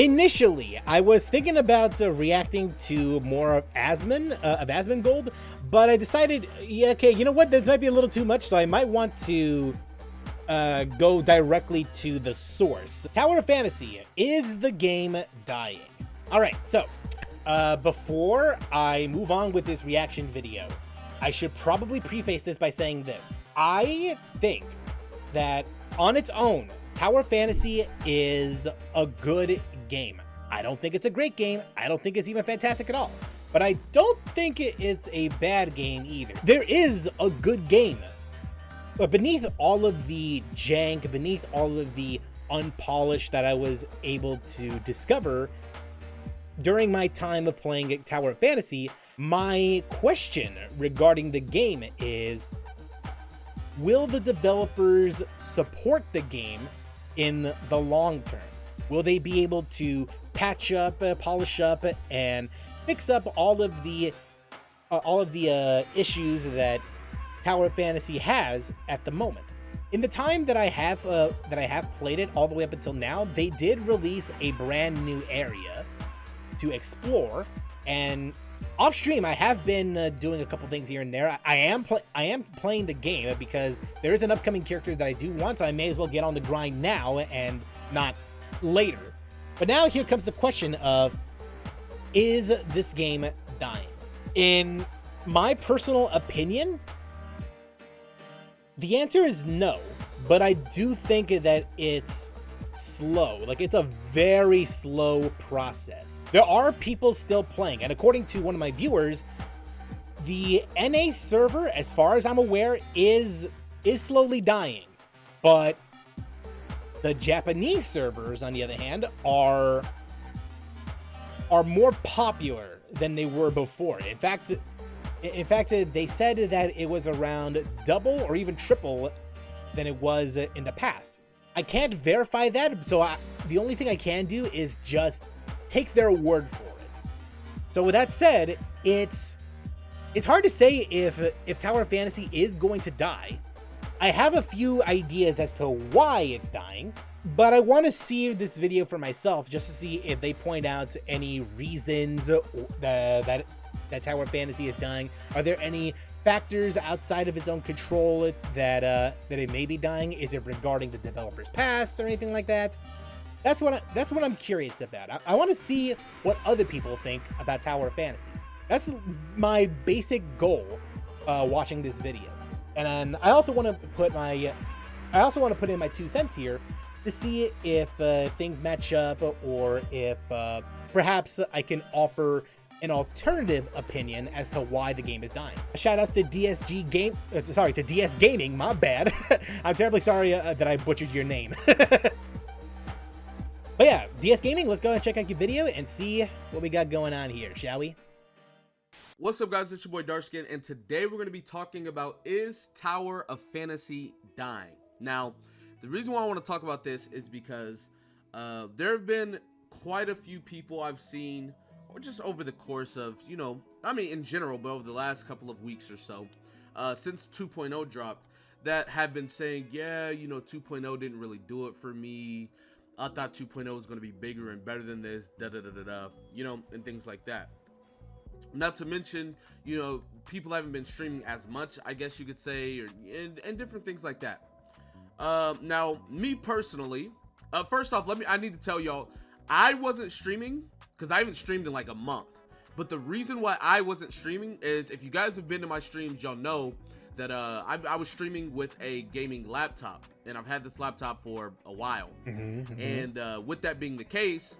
Initially, I was thinking about reacting to more of Asmongold, but I decided, yeah, okay, you know what? This might be a little too much, so I might want to go directly to the source. Tower of Fantasy, is the game dying? All right, so before I move on with this reaction video, I should probably preface this by saying this. I think that on its own, Tower of Fantasy is a good game. I don't think it's a great game. I don't think it's even fantastic at all. But I don't think it's a bad game either. There is a good game. But beneath all of the jank, beneath all of the unpolished that I was able to discover during my time of playing Tower of Fantasy, my question regarding the game is, will the developers support the game in the long term? Will they be able to patch up, polish up, and fix up all of the issues that Tower of Fantasy has at the moment? In the time that I have played it all the way up until now, they did release a brand new area to explore, and off stream I have been doing a couple things here and there. I am playing the game because there is an upcoming character that I do want, so I may as well get on the grind now and not later. But now here comes the question of, is this game dying? In my personal opinion, the answer is no, but I do think that it's slow. Like, it's a very slow process. There are people still playing, and according to one of my viewers, the NA server, as far as I'm aware, is slowly dying. But the Japanese servers, on the other hand, are more popular than they were before. In fact, they said that it was around double or even triple than it was in the past. I can't verify that, so the only thing I can do is just take their word for it. So with that said, it's hard to say if Tower of Fantasy is going to die. I have a few ideas as to why it's dying, but I want to see this video for myself just to see if they point out any reasons that Tower of Fantasy is dying. Are there any factors outside of its own control that it may be dying? Is it regarding the developer's past or anything like that? That's what I'm curious about. I want to see what other people think about Tower of Fantasy. That's my basic goal watching this video. And then I also want to put in my 2 cents here to see if things match up, or if perhaps I can offer an alternative opinion as to why the game is dying. Shout outs to DS Gaming, my bad. I'm terribly sorry that I butchered your name. But yeah, DS Gaming, let's go and check out your video and see what we got going on here, shall we? What's up, guys? It's your boy Darkskin, and today we're going to be talking about, is Tower of Fantasy dying? Now, the reason why I want to talk about this is because there have been quite a few people I've seen, or just over the course of, in general, but over the last couple of weeks or so, since 2.0 dropped, that have been saying, yeah, 2.0 didn't really do it for me. I thought 2.0 was going to be bigger and better than this, and things like that. Not to mention, people haven't been streaming as much, I guess you could say, and different things like that. Now, me personally, first off, I need to tell y'all, I wasn't streaming because I haven't streamed in like a month. But the reason why I wasn't streaming is, if you guys have been to my streams, y'all know that I was streaming with a gaming laptop, and I've had this laptop for a while. And with that being the case,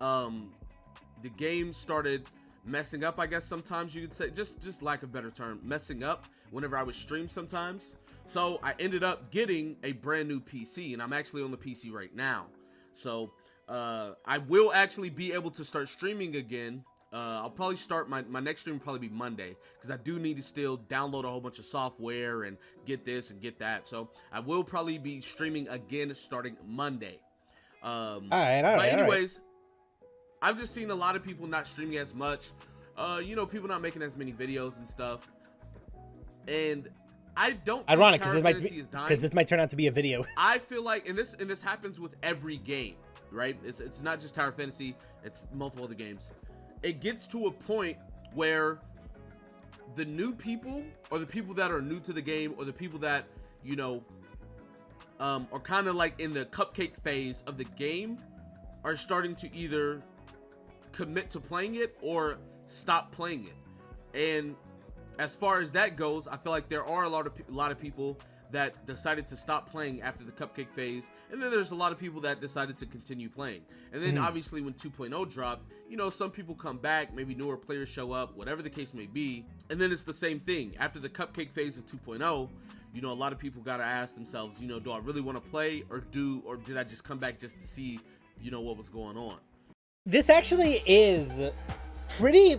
the game started messing up, I guess sometimes you could say, just lack of better term, messing up whenever I would stream sometimes. So I ended up getting a brand new PC, and I'm actually on the PC right now. So I will actually be able to start streaming again. I'll probably start my next stream will probably be Monday, because I do need to still download a whole bunch of software and get this and get that. So I will probably be streaming again starting Monday. All right. I've just seen a lot of people not streaming as much. People not making as many videos and stuff. And I don't. Ironic, because this might turn out to be a video. I feel like, and this happens with every game. right? It's not just Tower Fantasy, it's multiple other games. It gets to a point where the new people, or the people that are new to the game, or the people that, you know, are kind of like in the cupcake phase of the game, are starting to either commit to playing it or stop playing it. And as far as that goes, I feel like there are a lot of people that decided to stop playing after the cupcake phase, and then there's a lot of people that decided to continue playing. And then obviously when 2.0 dropped, you know, some people come back, maybe newer players show up, whatever the case may be. And then it's the same thing after the cupcake phase of 2.0. You know, a lot of people got to ask themselves, you know, do I really want to play, or did I just come back just to see, you know, what was going on? This actually is pretty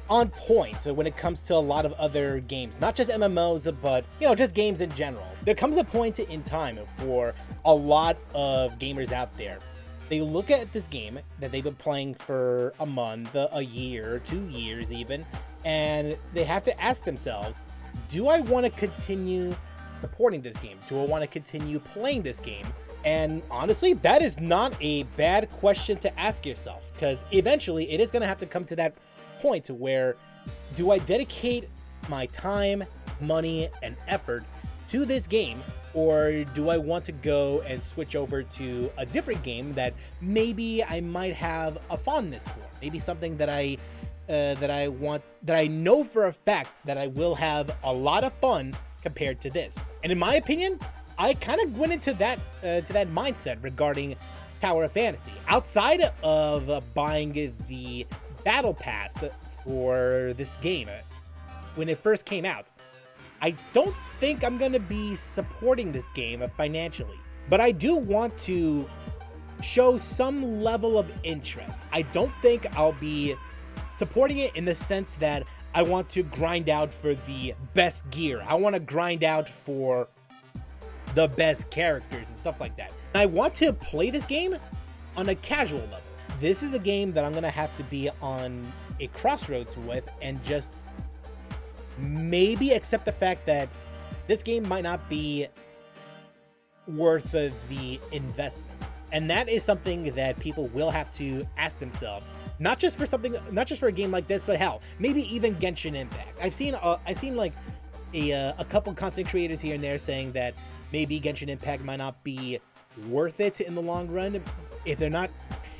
on point when it comes to a lot of other games, not just MMOs, but, you know, just games in general. There comes a point in time for a lot of gamers out there. They look at this game that they've been playing for a month, a year, 2 years even, and they have to ask themselves, do I want to continue supporting this game? Do I want to continue playing this game? And honestly, that is not a bad question to ask yourself, because eventually it is going to have to come to that point where, do I dedicate my time, money, and effort to this game, or do I want to go and switch over to a different game that maybe I might have a fondness for, maybe something that I know for a fact that I will have a lot of fun compared to this. And in my opinion, I kind of went into that mindset regarding Tower of Fantasy. Outside of buying the Battle Pass for this game when it first came out, I don't think I'm going to be supporting this game financially, but I do want to show some level of interest. I don't think I'll be supporting it in the sense that I want to grind out for the best gear. I want to grind out for the best characters and stuff like that. I want to play this game on a casual level. This is a game that I'm going to have to be on a crossroads with, and just maybe accept the fact that this game might not be worth the investment. And that is something that people will have to ask themselves, not just for a game like this, but hell, maybe even Genshin Impact. I've seen like a couple content creators here and there saying that maybe Genshin Impact might not be worth it in the long run.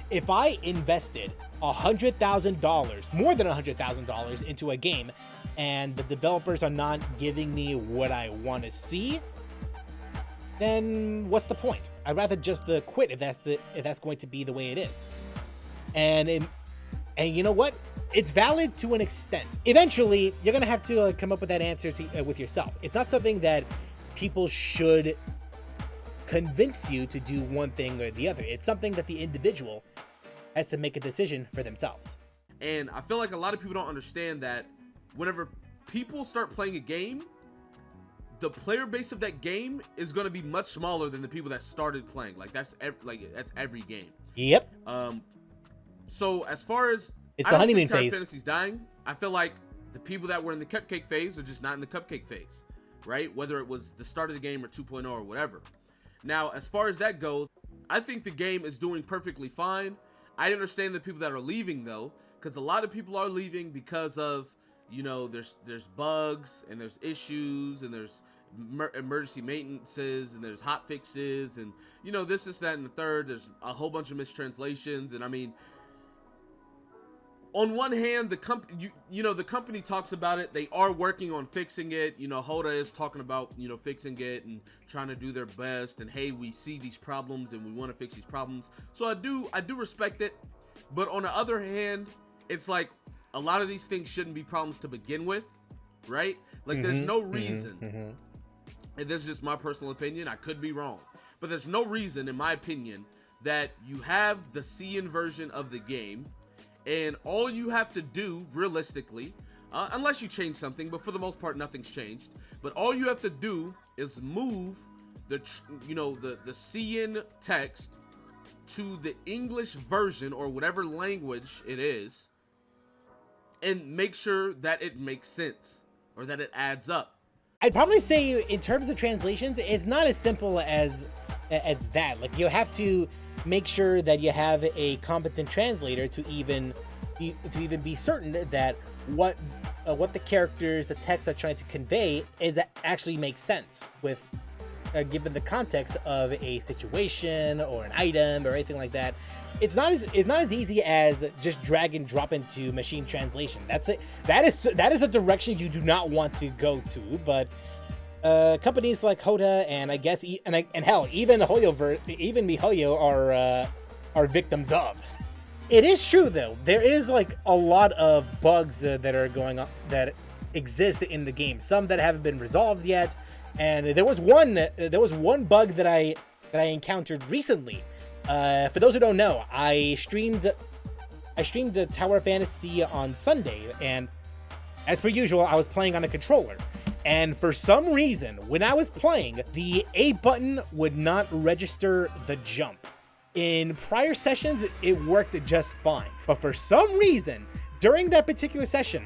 If I invested $100,000, more than $100,000 into a game, and the developers are not giving me what I want to see, then what's the point? I'd rather just quit if that's going to be the way it is. And you know what? It's valid to an extent. Eventually, you're gonna have to come up with that answer with yourself. It's not something that people should convince you to do one thing or the other. It's something that the individual has to make a decision for themselves. And I feel like a lot of people don't understand that whenever people start playing a game, the player base of that game is going to be much smaller than the people that started playing. That's every game. Yep. So as far as it's the honeymoon phase, Tower Fantasy's dying, I feel like the people that were in the cupcake phase are just not in the cupcake phase, right? Whether it was the start of the game or 2.0 or whatever. Now, as far as that goes, I think the game is doing perfectly fine. I understand the people that are leaving though, because a lot of people are leaving because of, you know, there's bugs and there's issues and there's emergency maintenances and there's hot fixes and, you know, this, that, and the third. There's a whole bunch of mistranslations. And I mean, on one hand, the company talks about it. They are working on fixing it. You know, Hoda is talking about, you know, fixing it and trying to do their best. And hey, we see these problems and we want to fix these problems. So I do respect it. But on the other hand, it's like a lot of these things shouldn't be problems to begin with, right? Like there's no reason, and this is just my personal opinion, I could be wrong, but there's no reason, in my opinion, that you have the CN version of the game, and all you have to do, realistically, unless you change something, but for the most part, nothing's changed, but all you have to do is move the CN text to the English version, or whatever language it is, and make sure that it makes sense, or that it adds up. I'd probably say in terms of translations, it's not as simple as as that. Like, you have to make sure that you have a competent translator to even be certain that what the characters, the text are trying to convey is actually makes sense with given the context of a situation or an item or anything like that. It's not as easy as just drag and drop into machine translation. That's it. That is a direction you do not want to go to. But companies like Hoda and I guess and hell, even MiHoYo are victims of. It is true though. There is like a lot of bugs that are going on that exist in the game. Some that haven't been resolved yet. And there was one bug that I encountered recently. For those who don't know, I streamed the Tower Fantasy on Sunday, and as per usual, I was playing on a controller. And for some reason, when I was playing, the A button would not register the jump. In prior sessions, it worked just fine. But for some reason, during that particular session,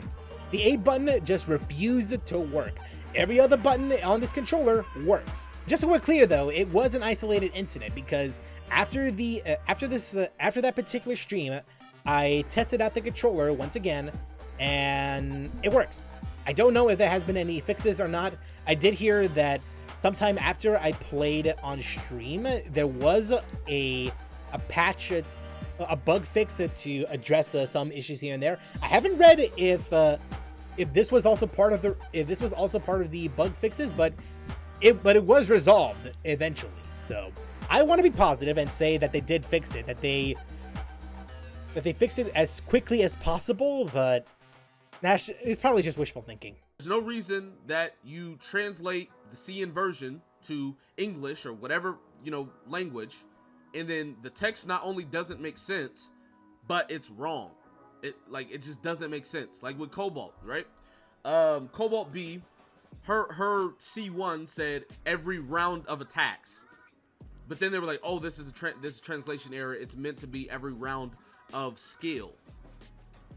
the A button just refused to work. Every other button on this controller works. Just so we're clear though, it was an isolated incident because after that particular stream, I tested out the controller once again and it works. I don't know if there has been any fixes or not. I did hear that sometime after I played on stream, there was a patch, a bug fix to address some issues here and there. I haven't read if this was also part of the bug fixes, but it was resolved eventually. So I want to be positive and say that they did fix it, that they fixed it as quickly as possible, but it's probably just wishful thinking. There's no reason that you translate the CN version to English or whatever, language, and then the text not only doesn't make sense, but it's wrong. It just doesn't make sense. Like with Cobalt, right? Cobalt B, her C1 said every round of attacks, but then they were like, oh, this is a translation error. It's meant to be every round of skill,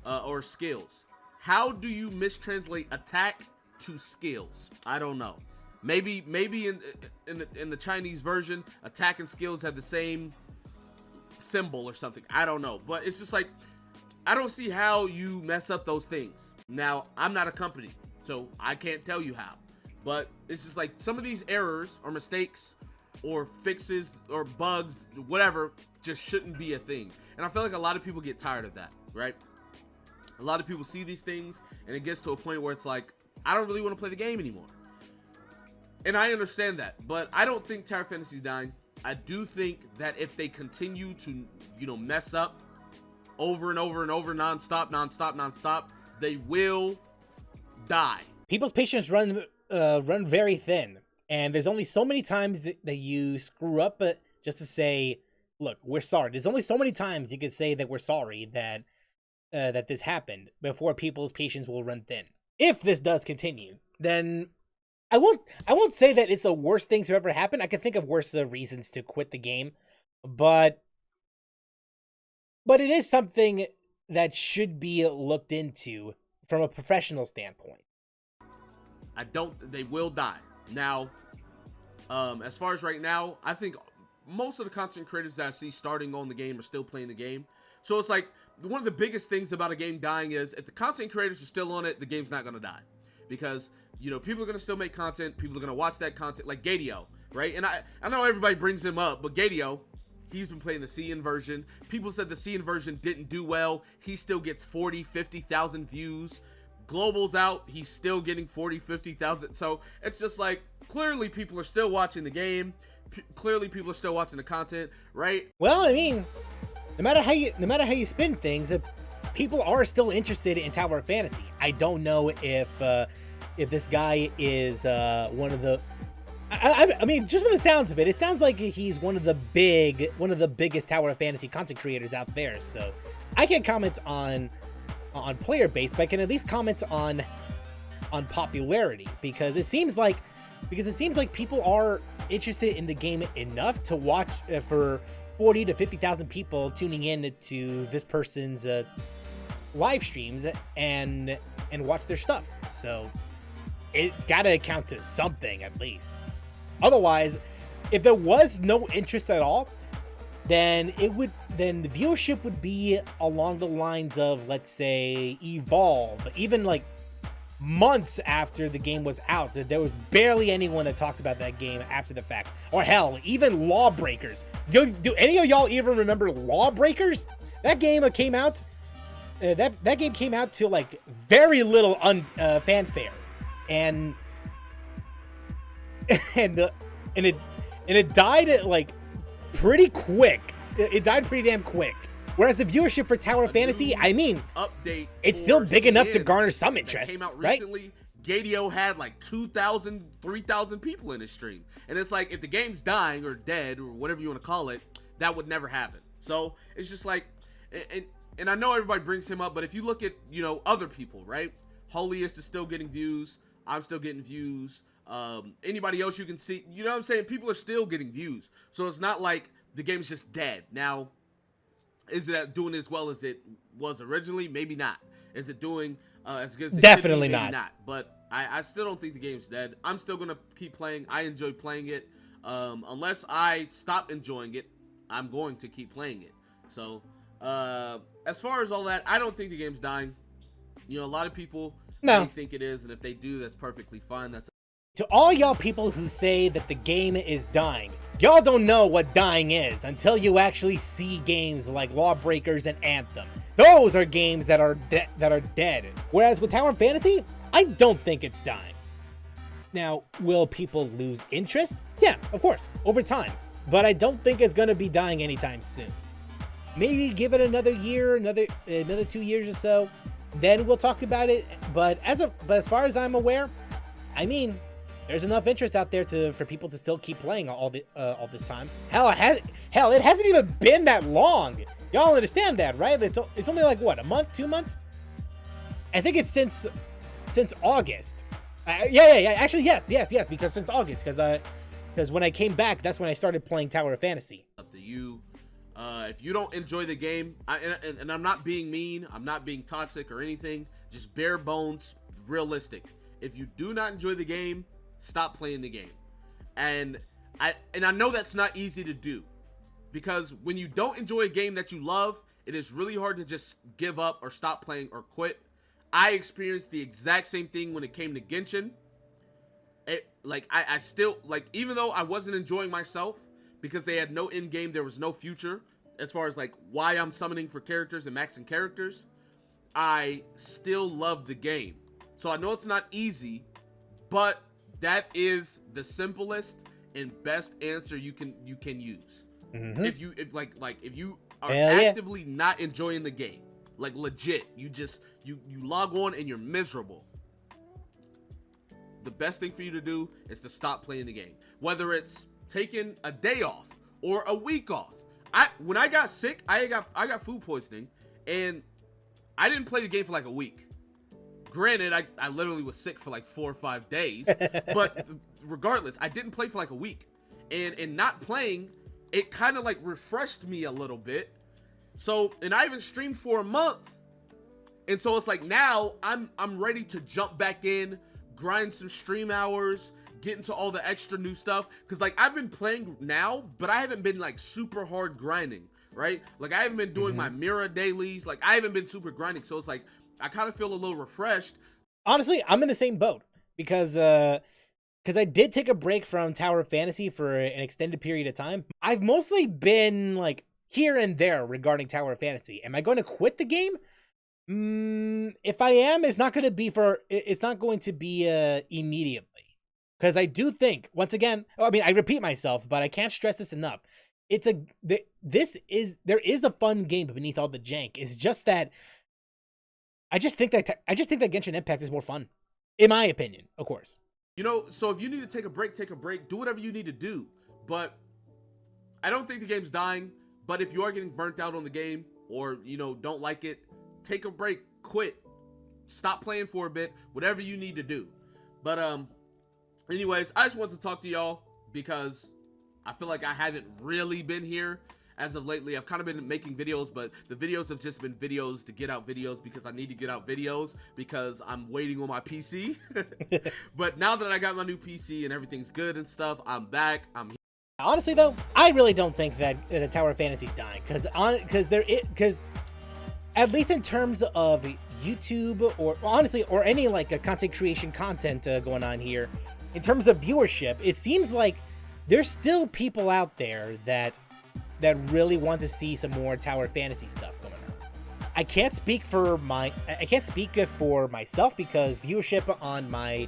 or skills. How do you mistranslate attack to skills? I don't know. Maybe in the Chinese version, attack and skills have the same symbol or something. I don't know, but it's just like, I don't see how you mess up those things. Now, I'm not a company, so I can't tell you how. But it's just like some of these errors or mistakes or fixes or bugs, whatever, just shouldn't be a thing. And I feel like a lot of people get tired of that, right? A lot of people see these things and it gets to a point where it's like, I don't really want to play the game anymore. And I understand that, but I don't think Tower Fantasy's dying. I do think that if they continue to, mess up over and over and over, nonstop, they will die. People's patience run very thin, and there's only so many times that you screw up just to say, look, we're sorry. There's only so many times you can say that we're sorry that this happened before people's patience will run thin. If this does continue, then I won't say that it's the worst thing to ever happen. I can think of worse reasons to quit the game, but it is something that should be looked into from a professional standpoint. They will die. Now, as far as right now, I think most of the content creators that I see starting on the game are still playing the game. So it's like, one of the biggest things about a game dying is if the content creators are still on it, the game's not going to die. Because, people are going to still make content. People are going to watch that content, like Gadio, right? And I know everybody brings him up, but Gadio, he's been playing the CN version. People said the CN version didn't do well. He still gets 40, 50,000 views. Global's out. He's still getting 40, 50,000. So it's just like, clearly people are still watching the game. Clearly people are still watching the content, right? Well, I mean, no matter how you spin things, people are still interested in Tower Fantasy. I don't know if this guy is one of the. I mean, just from the sounds of it, it sounds like he's one of the biggest Tower Fantasy content creators out there. So I can't comment on player base, but I can at least comment on popularity because it seems like people are interested in the game enough to watch for 40 to 50,000 people tuning in to this person's live streams and watch their stuff. So it's got to account to something at least. Otherwise, if there was no interest at all, then the viewership would be along the lines of, let's say, Evolve. Even like months after the game was out, there was barely anyone that talked about that game after the fact. Or hell, even Lawbreakers. Do any of y'all even remember Lawbreakers? That game came out. That game came out to like very little fanfare, and it died like pretty quick. It died pretty damn quick. Whereas the viewership for Tower of Fantasy, I mean, update, it's still big enough to garner some interest. Came out right? recently. Gadio had like 2,000, 3,000 people in his stream, and it's like if the game's dying or dead or whatever you want to call it, that would never happen. So it's just like, and I know everybody brings him up, but if you look at other people, right? Holiest is still getting views. I'm still getting views. Anybody else you can see, you know what I'm saying? People are still getting views. So it's not like the game's just dead. Now, is it doing as well as it was originally? Maybe not. Is it doing as good as it Definitely could be? Maybe not. not. But I still don't think the game's dead. I'm still going to keep playing. I enjoy playing it. Unless I stop enjoying it, I'm going to keep playing it. So, as far as all that, I don't think the game's dying. A lot of people may think it is, and if they do, that's perfectly fine. That's To all y'all people who say that the game is dying, y'all don't know what dying is until you actually see games like Lawbreakers and Anthem. Those are games that are dead. Whereas with Tower of Fantasy, I don't think it's dying. Now, will people lose interest? Yeah, of course, over time. But I don't think it's gonna be dying anytime soon. Maybe give it another year, another 2 years or so, then we'll talk about it. But as far as I'm aware, I mean, there's enough interest out there for people to still keep playing all this time. Hell, it hasn't even been that long. Y'all understand that, right? It's only like what, a month, 2 months? I think it's since August. Yeah. Actually, yes. Because since August, because when I came back, that's when I started playing Tower of Fantasy. up to you. If you don't enjoy the game, and I'm not being mean, I'm not being toxic or anything, just bare bones, realistic. If you do not enjoy the game, stop playing the game. And I know that's not easy to do, because when you don't enjoy a game that you love, it is really hard to just give up or stop playing or quit. I experienced the exact same thing when it came to Genshin. I still, like, even though I wasn't enjoying myself because they had no end game, there was no future as far as like why I'm summoning for characters and maxing characters, I still love the game. So I know it's not easy, but that is the simplest and best answer you can use. Mm-hmm. If you are actively not enjoying the game, like legit, you log on and you're miserable, the best thing for you to do is to stop playing the game. Whether it's taking a day off or a week off. When I got sick, I got food poisoning, and I didn't play the game for like a week. Granted, I literally was sick for like 4 or 5 days, but regardless, I didn't play for like a week. And not playing, it kind of like refreshed me a little bit. So, and I even streamed for a month. And so it's like now I'm ready to jump back in, grind some stream hours, get into all the extra new stuff. Cause like I've been playing now, but I haven't been like super hard grinding, right? Like I haven't been doing my Mira dailies. Like I haven't been super grinding. So it's like, I kind of feel a little refreshed. Honestly, I'm in the same boat because I did take a break from Tower of Fantasy for an extended period of time. I've mostly been like here and there regarding Tower of Fantasy. Am I going to quit the game? If I am, it's not going to be immediately. Because I do think, once again, I repeat myself, but I can't stress this enough. There is a fun game beneath all the jank. It's just that I just think that Genshin Impact is more fun, in my opinion, of course. So if you need to take a break, do whatever you need to do. But I don't think the game's dying. But if you are getting burnt out on the game, or don't like it, take a break, quit, stop playing for a bit, whatever you need to do. But anyways, I just wanted to talk to y'all because I feel like I haven't really been here as of lately. I've kind of been making videos, but the videos have just been videos to get out videos because I need to get out videos because I'm waiting on my PC. But now that I got my new PC and everything's good and stuff, I'm back. I'm Honestly, though, I really don't think that the Tower of Fantasy is dying, because at least in terms of YouTube or honestly or any like a content creation content going on here, in terms of viewership, it seems like there's still people out there that really want to see some more Tower Fantasy stuff going on. I can't speak for myself because viewership on my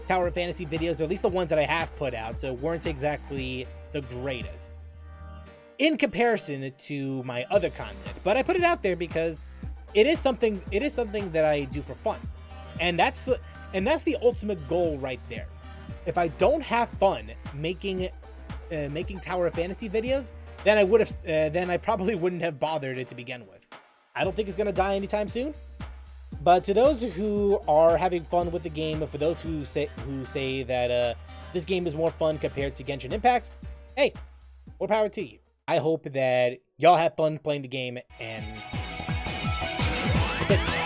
Tower Fantasy videos, or at least the ones that I have put out, weren't exactly the greatest in comparison to my other content. But I put it out there because it is something that I do for fun, and that's the ultimate goal right there. If I don't have fun making Tower of Fantasy videos, then I probably wouldn't have bothered to begin with. I don't think it's gonna die anytime soon. But to those who are having fun with the game, for those who say that this game is more fun compared to Genshin Impact, hey, more power to you. I hope that y'all have fun playing the game, and that's it.